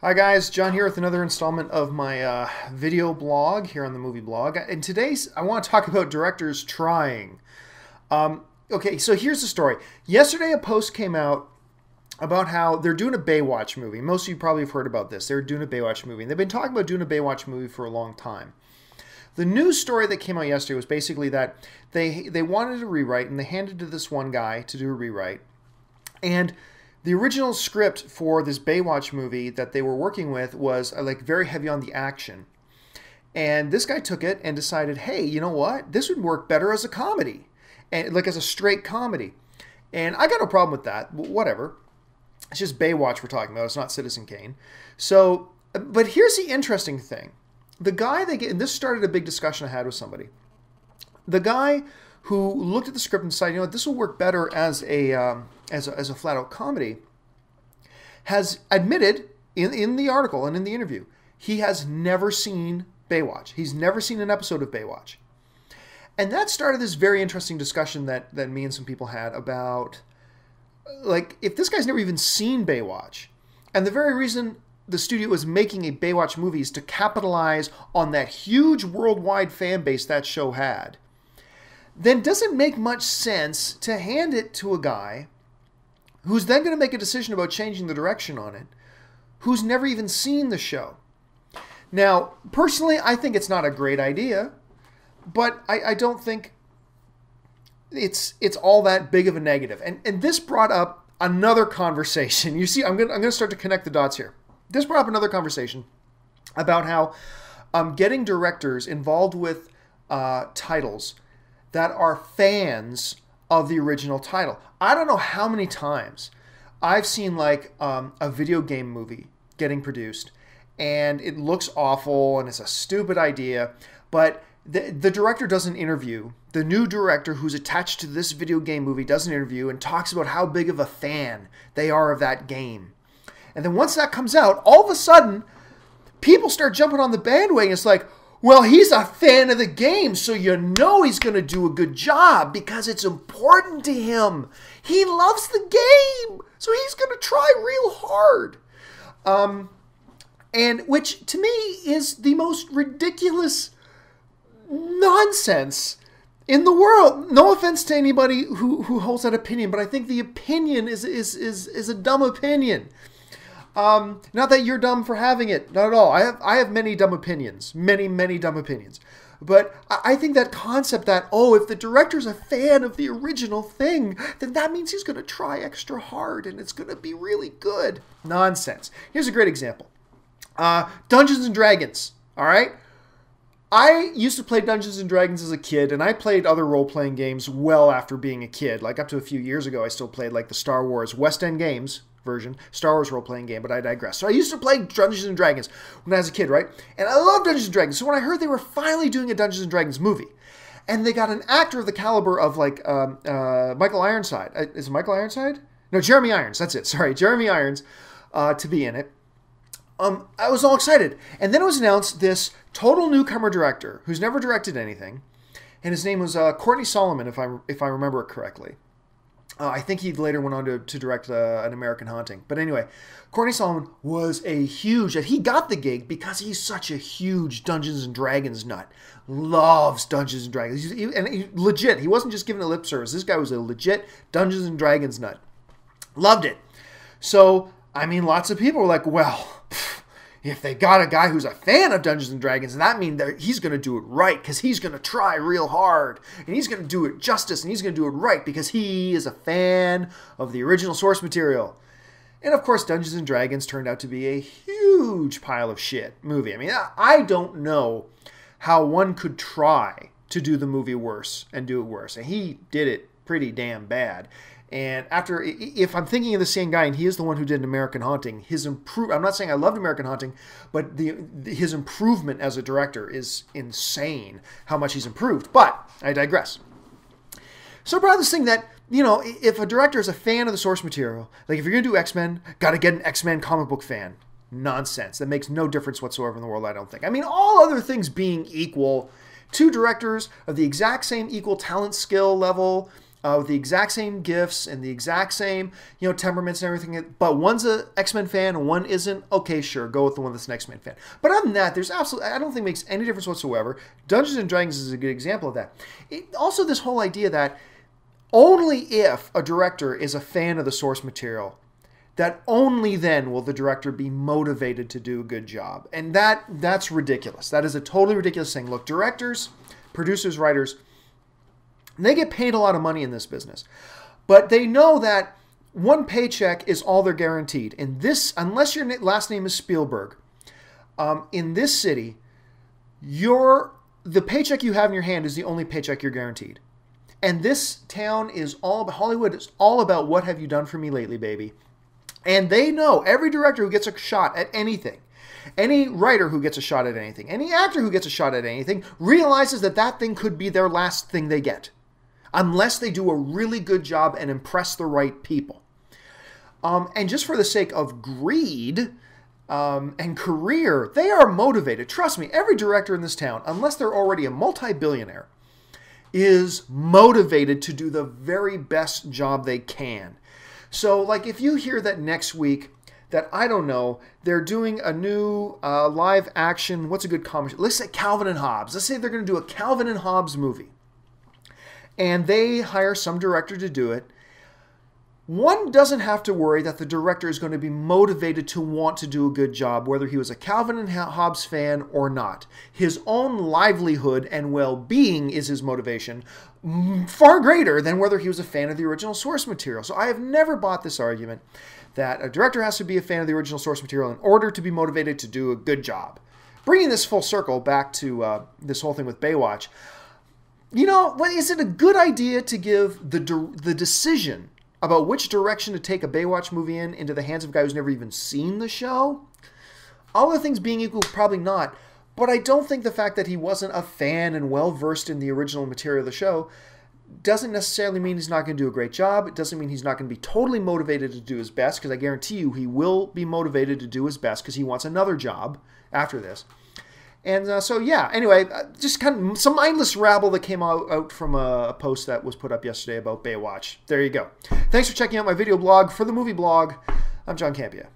Hi guys, John here with another installment of my video blog here on the movie blog. And today's I want to talk about directors trying. Okay, so here's the story. Yesterday a post came out about how they're doing a Baywatch movie. Most of you probably have heard about this. They're doing a Baywatch movie. And they've been talking about doing a Baywatch movie for a long time. The news story that came out yesterday was basically that they wanted a rewrite and they handed it to this one guy to do a rewrite. And the original script for this Baywatch movie that they were working with was like very heavy on the action. And this guy took it and decided, hey, you know what? This would work better as a comedy, and like as a straight comedy. And I got no problem with that. Whatever. It's just Baywatch we're talking about. It's not Citizen Kane. So, but here's the interesting thing. The guy they get, and this started a big discussion I had with somebody. The guy who looked at the script and decided, you know what, this will work better as a flat-out comedy, has admitted in the article and in the interview, he has never seen Baywatch. He's never seen an episode of Baywatch. And that started this very interesting discussion that me and some people had about, like, if this guy's never even seen Baywatch, and the very reason the studio is making a Baywatch movie is to capitalize on that huge worldwide fan base that show had, then does it make much sense to hand it to a guy who's then going to make a decision about changing the direction on it, who's never even seen the show? Now, personally, I think it's not a great idea, but I don't think it's all that big of a negative. And this brought up another conversation. You see, I'm going to start to connect the dots here. This brought up another conversation about how getting directors involved with titles that are fans of the original title. I don't know how many times I've seen like a video game movie getting produced and it looks awful and it's a stupid idea, but the director does an interview. The new director who's attached to this video game movie does an interview and talks about how big of a fan they are of that game. And then once that comes out, all of a sudden, people start jumping on the bandwagon. It's like, well, he's a fan of the game, so you know he's going to do a good job because it's important to him. He loves the game, so he's going to try real hard. And which, to me, is the most ridiculous nonsense in the world. No offense to anybody who holds that opinion, but I think the opinion is a dumb opinion. Not that you're dumb for having it, not at all. I have many dumb opinions, many dumb opinions. But I think that concept that, oh, if the director's a fan of the original thing, then that means he's going to try extra hard and it's going to be really good. Nonsense. Here's a great example. Dungeons and Dragons, all right? I used to play Dungeons & Dragons as a kid, and I played other role-playing games well after being a kid. Like up to a few years ago, I still played like the Star Wars West End Games version, Star Wars role-playing game, but I digress. So I used to play Dungeons & Dragons when I was a kid, right? And I love Dungeons & Dragons. So when I heard they were finally doing a Dungeons & Dragons movie, and they got an actor of the caliber of like Michael Ironside. Is it Michael Ironside? No, Jeremy Irons. That's it. Sorry, Jeremy Irons to be in it. I was all excited. And then it was announced this total newcomer director who's never directed anything. And his name was Courtney Solomon, if I remember it correctly. I think he later went on to direct An American Haunting. But anyway, Courtney Solomon was a huge... He got the gig because he's such a huge Dungeons & Dragons nut. Loves Dungeons & Dragons. Legit. He wasn't just giving a lip service. This guy was a legit Dungeons & Dragons nut. Loved it. So, I mean, lots of people were like, well... if they got a guy who's a fan of Dungeons & Dragons, that means that he's going to do it right because he's going to try real hard and he's going to do it justice and he's going to do it right because he is a fan of the original source material. And of course, Dungeons & Dragons turned out to be a huge pile of shit movie. I mean, I don't know how one could try to do the movie worse and do it worse. And he did it pretty damn bad. And after, if I'm thinking of the same guy, and he is the one who did American Haunting, I'm not saying I loved American Haunting, but his improvement as a director is insane, how much he's improved. But I digress. So I brought up this thing that, you know, if a director is a fan of the source material, like if you're going to do X-Men, got to get an X-Men comic book fan. Nonsense. That makes no difference whatsoever in the world, I don't think. I mean, all other things being equal, two directors of the exact same equal talent skill level with the exact same gifts and the exact same, temperaments and everything. But one's a X-Men fan and one isn't. Okay, sure, go with the one that's an X-Men fan. But other than that, there's absolutely, I don't think it makes any difference whatsoever. Dungeons and Dragons is a good example of that. Also, this whole idea that only if a director is a fan of the source material, that only then will the director be motivated to do a good job. And that's ridiculous. That is a totally ridiculous thing. Look, directors, producers, writers, they get paid a lot of money in this business. But they know that one paycheck is all they're guaranteed. In this, unless your last name is Spielberg, in this city, the paycheck you have in your hand is the only paycheck you're guaranteed. And this town is all about, Hollywood is all about what have you done for me lately, baby. And they know every director who gets a shot at anything, any writer who gets a shot at anything, any actor who gets a shot at anything, realizes that that thing could be their last thing they get, unless they do a really good job and impress the right people. And just for the sake of greed and career, they are motivated. Trust me, every director in this town, unless they're already a multi-billionaire, is motivated to do the very best job they can. So, like, if you hear that next week that, I don't know, they're doing a new live action, what's a good comic? Let's say Calvin and Hobbes. Let's say they're going to do a Calvin and Hobbes movie. And they hire some director to do it. One doesn't have to worry that the director is going to be motivated to want to do a good job, whether he was a Calvin and Hobbes fan or not. His own livelihood and well-being is his motivation, far greater than whether he was a fan of the original source material. So I have never bought this argument that a director has to be a fan of the original source material in order to be motivated to do a good job. Bringing this full circle back to this whole thing with Baywatch, is it a good idea to give the decision about which direction to take a Baywatch movie into the hands of a guy who's never even seen the show? All other things being equal, probably not. But I don't think the fact that he wasn't a fan and well-versed in the original material of the show doesn't necessarily mean he's not going to do a great job. It doesn't mean he's not going to be totally motivated to do his best, because I guarantee you he will be motivated to do his best because he wants another job after this. And so, yeah, anyway, just kind of some mindless rabble that came out from a post that was put up yesterday about Baywatch. There you go. Thanks for checking out my video blog for the movie blog. I'm John Campea.